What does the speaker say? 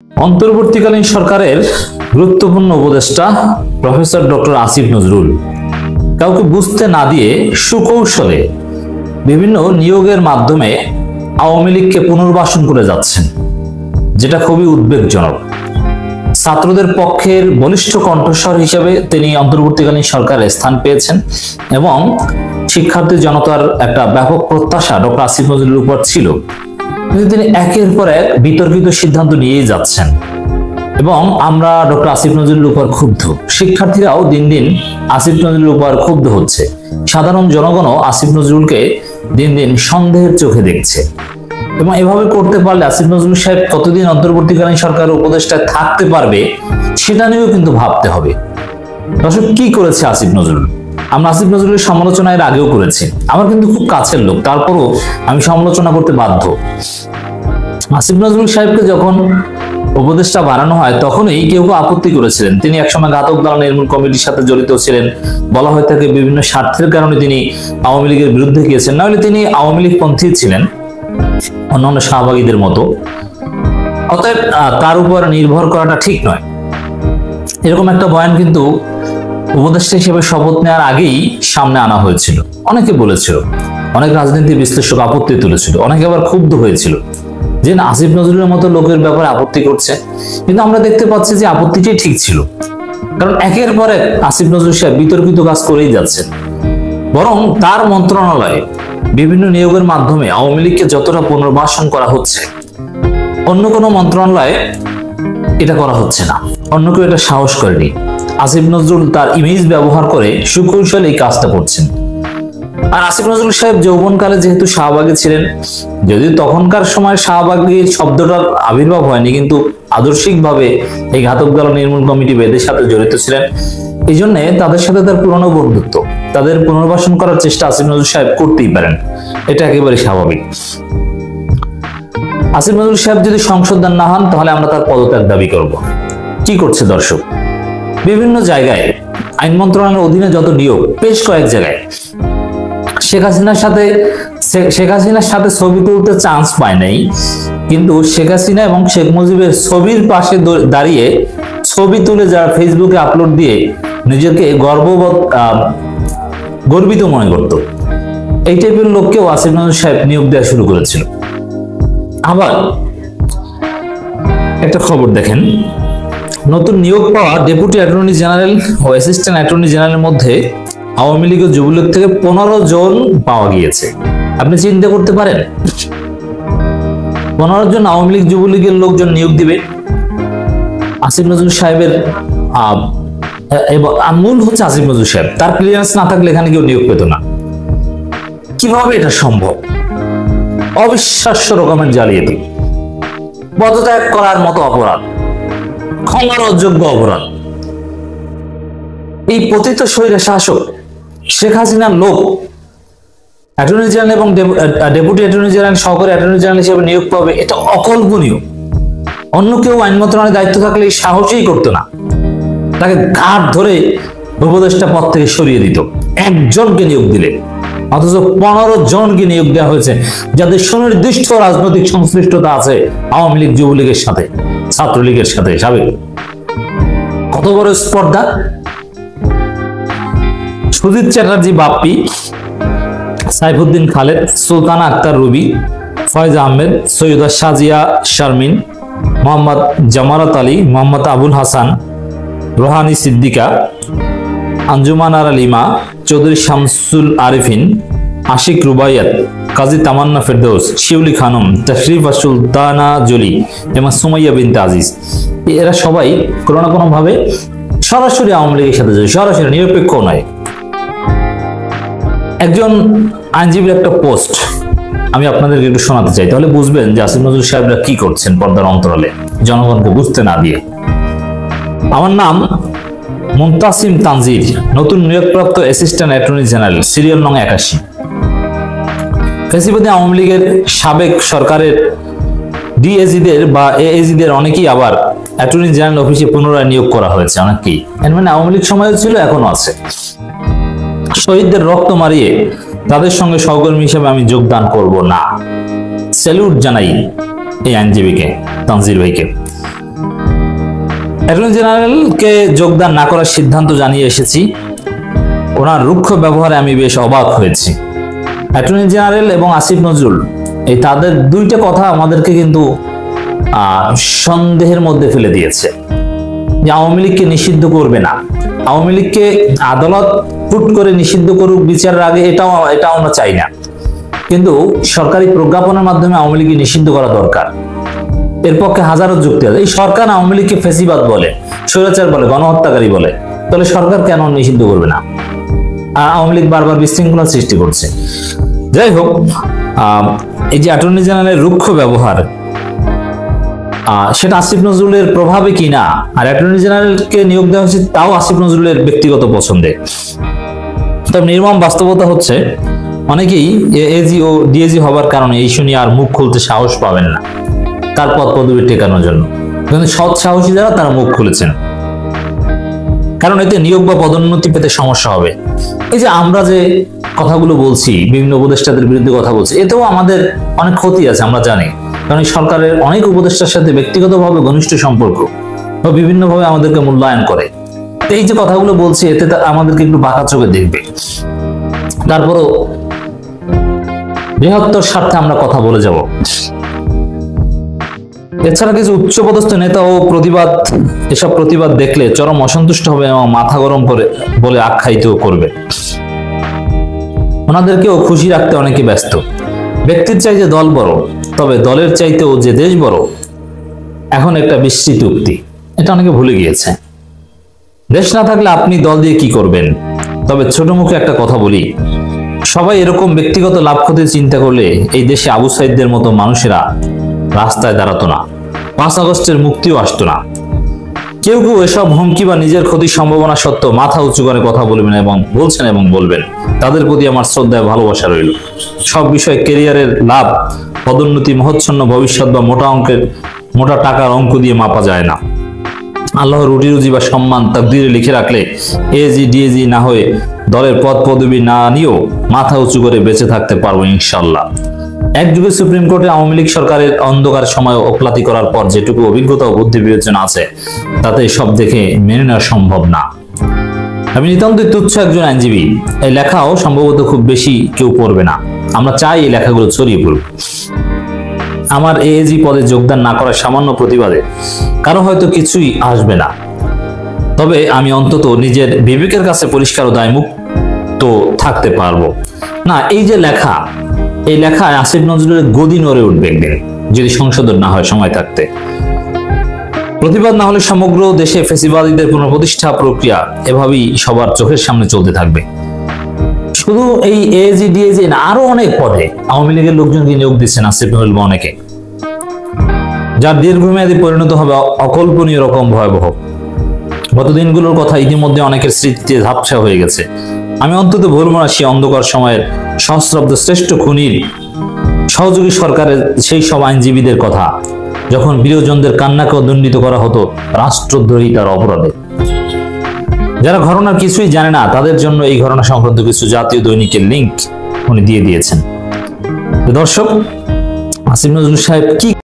অন্তর্বর্তীকালীন সরকারের গুরুত্বপূর্ণ উপদেষ্টা প্রফেসর ডক্টর আসিফ নজরুল কাউকে বুঝতে না দিয়ে সুকৌশলে বিভিন্ন নিয়োগের মাধ্যমে আওয়ামী লীগকে পুনর্বাসন করে যাচ্ছেন, যেটা খুবই উদ্বেগজনক। ছাত্রদের পক্ষের বলিষ্ঠ কণ্ঠস্বর হিসেবে তিনি অন্তর্বর্তীকালীন সরকারে স্থান পেয়েছেন এবং শিক্ষার্থী জনতার একটা ব্যাপক প্রত্যাশা ডক্টর আসিফ নজরুলের উপর ছিল। কিন্তু তিনি একের পর এক বিতর্কিত সিদ্ধান্ত নিয়েই যাচ্ছেন এবং আমরা ডক্টর আসিফ নজরুলের উপর ক্ষুব্ধ। শিক্ষার্থীরাও দিন দিন আসিফ নজরুলের উপর ক্ষুব্ধ হচ্ছে। সাধারণ জনগণও আসিফ নজরুলকে দিন দিন সন্দেহের চোখে দেখছে এবং এভাবে করতে পারলে আসিফ নজরুল সাহেব কতদিন অন্তর্বর্তীকালীন সরকারের উপদেষ্টায় থাকতে পারবে সেটা নিয়েও কিন্তু ভাবতে হবে। দর্শক, কি করেছে আসিফ নজরুল? আমরা আসিফ নজরুলের সমালোচনা এর আগেও করেছি, আমার কিন্তু খুব কাছের লোক, তারপরও আমি সমালোচনা করতে বাধ্য। আসিফ নজরুল সাহেবকে যখন উপদেষ্টা বানানো হয় তখনই কেউ আপত্তি করেছিলেন। তিনি একসময় ঘাতক দল নির্মূল কমিটির সাথে জড়িত ছিলেন, বলা হয়ে থাকে বিভিন্ন স্বার্থের কারণে তিনি আওয়ামী লীগের বিরুদ্ধে গিয়েছেন, নাহলে তিনি আওয়ামী লীগ পন্থী ছিলেন অন্যান্য সহভাগীদের মতো। অতএব তার উপর নির্ভর করাটা ঠিক নয়। এরকম একটা বয়ান কিন্তু উপদেষ্টা হিসেবে শপথ নেওয়ার আগেই সামনে আনা হয়েছিল। অনেকে বলেছিল, অনেক রাজনীতি বিশ্লেষক আপত্তি তুলেছিল, অনেকে আবার ক্ষুব্ধ হয়েছিল যে আসিফ নজরুলের মতো লোকের ব্যাপারে আপত্তি করছে। কিন্তু আমরা দেখতে পাচ্ছি যে আপত্তিটাই ঠিক ছিল, কারণ একের পর এক আসিফ নজরুল সাহেব বিতর্কিত কাজ করেই যাচ্ছেন। বরং তার মন্ত্রণালয়ে বিভিন্ন নিয়োগের মাধ্যমে আওয়ামী লীগকে যতটা পুনর্বাসন করা হচ্ছে, অন্য কোনো মন্ত্রণালয়ে এটা করা হচ্ছে না, অন্য কেউ এটা সাহস করেনি। আসিফ নজরুল তার ইমেজ ব্যবহার করে সুকৌশলে এই কাজটা করছেন। আর আসিফ নজরুল সাহেব যৌবনকালে যেহেতু শাহবাগী ছিলেন, যদিও তখনকার সময় শাহবাগী শব্দটার আবির্ভাব হয়নি, কিন্তু আদর্শিকভাবে এই ঘাতক দল নির্মূল কমিটি এদের সাথে জড়িত ছিলেন। এই জন্য তাদের সাথে তার পুরনো বন্ধুত্ব, তাদের পুনর্বাসন করার চেষ্টা আসিফ নজরুল সাহেব করতেই পারেন, এটা একেবারে স্বাভাবিক। আসিফ নজরুল সাহেব যদি সংশোধন না হন তাহলে আমরা তার পদত্যাগ দাবি করব। কি করছে দর্শক? বিভিন্ন জায়গায় আইন মন্ত্রণালয়ের অধীনে যত নিয়োগ, বেশ কয়েক জায়গায় শেখ হাসিনার সাথে ছবি তুলতে চান্স পায় নাই, কিন্তু শেখ হাসিনা এবং শেখ মুজিবের ছবির পাশে দাঁড়িয়ে ছবি তুলে যারা ফেসবুকে আপলোড দিয়ে নিজেকে গর্বিত মনে করত, এই টাইপের লোককেও আসিফ নজরুল সাহেব নিয়োগ দেওয়া শুরু করেছিল। আবার একটা খবর দেখেন, নতুন নিয়োগ পাওয়া ডেপুটি অ্যাটর্নি জেনারেল ও অ্যাসিস্ট্যান্ট অ্যাটর্নি জেনারেলের মধ্যে আওয়ামী লীগ ও যুবলীগ থেকে 15 জন পাওয়া গিয়েছে। আপনি চিন্তা করতে পারেন, 15 জন আওয়ামী লীগ যুবলীগের লোকজন নিয়োগ দিবে আসিফ নজরুল সাহেবের। মূল হচ্ছে আসিফ নজরুল সাহেব, তার ক্লিয়ারেন্স না থাকলে এখানে কেউ নিয়োগ পেত না। কিভাবে এটা সম্ভব? অবিশ্বাস্য রকমের জালিয়াতি, পদত্যাগ করার মতো অপরাধ, ক্ষমার অযোগ্য অপরাধ। এই পতিত স্বৈরা শাসক শেখ হাসিনার লোক অ্যাটর্নি জেনারেল এবং ডেপুটি অ্যাটর্নি জেনারেল, সহকারী অ্যাটর্নি জেনারেল হিসেবে নিয়োগ পাবে, এটা অকল্পনীয়। অন্য কেউ আইন মন্ত্রণালয়ের দায়িত্ব থাকলে এই সাহসই করতো না, তাকে ঘাট ধরে উপদেষ্টা পদ থেকে সরিয়ে দিত একজনকে নিয়োগ দিলে। অথচ 15 জনকে নিয়োগ দেওয়া হয়েছে যাদের সুনির্দিষ্ট রাজনৈতিক সংশ্লিষ্টতা আছে আওয়ামী লীগ যুবলীগের সাথে, ছাত্রলীগের সাথে। সাবেক কত বড় স্পর্ধা! সুজিত চ্যাটার্জি বাপ্পি, সাইফুদ্দিন খালেদ, সুলতানা আক্তার রুবি, ফয়েজ আহমেদ, সৈয়দা সাজিয়া শারমিন, মোহাম্মদ জামারাত আলী, মোহাম্মদ আবুল হাসান, রোহানি সিদ্দিকা, আঞ্জুমান আরা লিমা, চৌধুরী শামসুল আরিফিন, আশিক রুবাইয়াত, কাজী তামান্না ফেরদৌস, শিউলি খানম, তশরিফা সুলতানা জলি এবং সুমাইয়া বিনতে আজিজ, এরা সবাই কোনো না কোনো ভাবে সরাসরি আওয়ামী লীগের সাথে জড়িত, সরাসরি, নিরপেক্ষ নয়। একজন আইনজীবীর একটা পোস্ট আমি আপনাদেরকে একটু শোনাতে চাই, তাহলে বুঝবেন যে আসিফ নজরুল সাহেবরা কি করছেন পর্দার অন্তরালে, জনগণকে বুঝতে না দিয়ে। আমার নাম মুনতাসিম তানজির, নতুন নিয়োগপ্রাপ্ত অ্যাসিস্ট্যান্ট অ্যাটর্নি জেনারেল, সিরিয়াল নং 81। ফ্যাসিবাদী আওয়ামী লীগের সাবেক সরকারের ডিএজিদের বা এএজিদের অনেকেই আবার অ্যাটর্নি জেনারেল অফিসে পুনরায় নিয়োগ করা হয়েছে। অনেকেই, এর মানে আওয়ামী লীগ সময়ও ছিল, এখনো আছে। শহীদদের রক্ত মারিয়ে তাদের সঙ্গে সহকর্মী হিসেবে আমি যোগদান করব না। স্যালুট জানাই এই আইনজীবীকে, তানজির ভাইকে। অ্যাটর্নি জেনারেলকে যোগদান না করার সিদ্ধান্ত জানিয়ে এসেছি। ওনার রুক্ষ ব্যবহারে আমি বেশ অবাক হয়েছি। অ্যাটর্নি জেনারেল এবং আসিফ নজরুল এই তাদের দুইটা কথা আমাদেরকে কিন্তু সন্দেহের মধ্যে ফেলে দিয়েছে যে আওয়ামী লীগকে নিষিদ্ধ করবে না। আওয়ামী লীগকে আদালত ফুট করে নিষিদ্ধ করুক বিচারের আগে, এটাও আমরা চাই না, কিন্তু সরকারি প্রজ্ঞাপনের মাধ্যমে আওয়ামী লীগকে নিষিদ্ধ করা দরকার। এর পক্ষে হাজারো যুক্তি আছে। এই সরকার আওয়ামী লীগকে ফেসিবাদ বলে, স্বৈরাচার বলে, গণহত্যাকারী বলে, তাহলে সরকার কেন নিষিদ্ধ করবে না? আর আওয়ামী লীগ বারবার বিশৃঙ্খলা সৃষ্টি করছে। যাই হোক, এই যে অ্যাটর্নি জেনারেলের রুক্ষ ব্যবহার, সেটা আসিফ নজরুলের প্রভাবে কিনা, আর অ্যাটর্নি জেনারেলকে নিয়োগ দেওয়া হয়েছে তাও আসিফ নজরুলের ব্যক্তিগত পছন্দে। তবে নির্মম বাস্তবতা হচ্ছে অনেকেই এজি ও ডিএজি হবার কারণে এই শুনি আর মুখ খুলতে সাহস পাবেন না তার পদ পদবি টেকানোর জন্য, কিন্তু সৎ সাহসী যারা তারা মুখ খুলেছেন, কারণ এতে নিয়োগ বা পদোন্নতি পেতে সমস্যা হবে। এই যে আমরা যে কথাগুলো বলছি, বিভিন্ন উপদেষ্টাদের বিরুদ্ধে কথা বলছি, এতেও আমাদের অনেক ক্ষতি আছে, আমরা জানি। কারণ সরকারের অনেক উপদেষ্টার সাথে ব্যক্তিগতভাবে ঘনিষ্ঠ সম্পর্ক বা বিভিন্নভাবে আমাদেরকে মূল্যায়ন করে। এই যে কথাগুলো বলছি, এতে আমাদেরকে একটু বাঁকা চোখে দেখবে। তারপরও বৃহত্তর স্বার্থে আমরা কথা বলে যাব। এছাড়া কিছু উচ্চপদস্থ নেতা ও এসব প্রতিবাদ দেখলে চরম অসন্তুষ্ট হবে এবং মাথা গরম করে বলে আখ্যায়িত করবে। ওনাদেরকেও খুশি রাখতে অনেকে ব্যস্ত। ব্যক্তির চাইতে দল বড়, তবে দলের চাইতেও যে দেশ বড়, এখন একটা বিস্তৃত উক্তি, এটা অনেকে ভুলে গিয়েছে। দেশ না থাকলে আপনি দল দিয়ে কি করবেন? তবে ছোট মুখে একটা কথা বলি, সবাই এরকম ব্যক্তিগত লাভ ক্ষতির চিন্তা করলে এই দেশে আবু সাইদদের মতো মানুষেরা রাস্তায় দাঁড়াতো না, 5 আগস্টের মুক্তিও আসতো না। কেউ কেউ এসব হুমকি বা নিজের ক্ষতির সম্ভাবনা সত্ত্বেও মাথা উঁচু করে কথা বলবেন এবং বলছেন এবং বলবেন। তাদের প্রতি আমার শ্রদ্ধা ভালোবাসা রইল। সব বিষয় ক্যারিয়ারের লাভ, পদোন্নতি, মহচ্ছন্ন ভবিষ্যৎ বা মোটা টাকার অঙ্ক দিয়ে মাপা যায় না। আল্লাহ রুটি রুজি বা সম্মান তাকদীরে লিখে রাখলে এজি ডিএজি না হয়ে দলের পদ পদবি না নিয়েও মাথা উঁচু করে বেঁচে থাকতে পারবো ইনশাল্লাহ। এক যুগে সুপ্রিম কোর্টে আওয়ামী লীগ সরকারের অন্ধকার সময় ওকালতি করার পর যেটুকু অভিজ্ঞতা ও বুদ্ধি বিবেচনা আছে, তাতে সব দেখে মেনে নেওয়া সম্ভব না। আমি নিতান্তই তুচ্ছ একজন আইনজীবী, এই লেখাও সম্ভবত খুব বেশি কেউ পড়বে না। আমরা চাই এই লেখাগুলো ছড়িয়ে পড়ুক। আমার এএজি পদে যোগদান না করার সামান্য প্রতিবাদে কারো হয়তো কিছুই আসবে না, তবে আমি অন্তত নিজের বিবেকের কাছে পরিষ্কার ও দায়মুক্ত থাকতে পারবো না। এই যে লেখা, এই লেখায় আসিফ নজরুলের গদি নড়ে উঠবে একদিন, যদি সংশোধন না হয় সময় থাকতে। প্রতিবাদ না হলে সমগ্র দেশে ফ্যাসিবাদীদের পুনঃপ্রতিষ্ঠা প্রক্রিয়া এভাবেই সবার চোখের সামনে চলতে থাকবে। শুধু এই এজি ডিএজি না, আরো অনেক পদে আওয়ামী লীগের লোকজনকে নিয়োগ দিচ্ছেন আসিফ নজরুল বা অনেকে, যার দীর্ঘমেয়াদী পরিণত হবে অকল্পনীয় রকম ভয়াবহ। গত দিনগুলোর কথা ইতিমধ্যে অনেকের স্মৃতিতে ঝাপসা হয়ে গেছে। আমি অন্তত ভুলব না সেই অন্ধকার সময়ের সহস্রাব্দ শ্রেষ্ঠ খুনির সহযোগী সরকারের সেই সব আইনজীবীদের কথা, যখন প্রিয়জনদের কান্নাকেও দণ্ডিত করা হতো রাষ্ট্রদ্রোহিতার অপরাধে। যারা ঘটনার কিছুই জানে না, তাদের জন্য এই ঘটনা সংক্রান্ত কিছু জাতীয় দৈনিকের লিংক উনি দিয়ে দিয়েছেন। দর্শক, আসিফ নজরুল সাহেব কি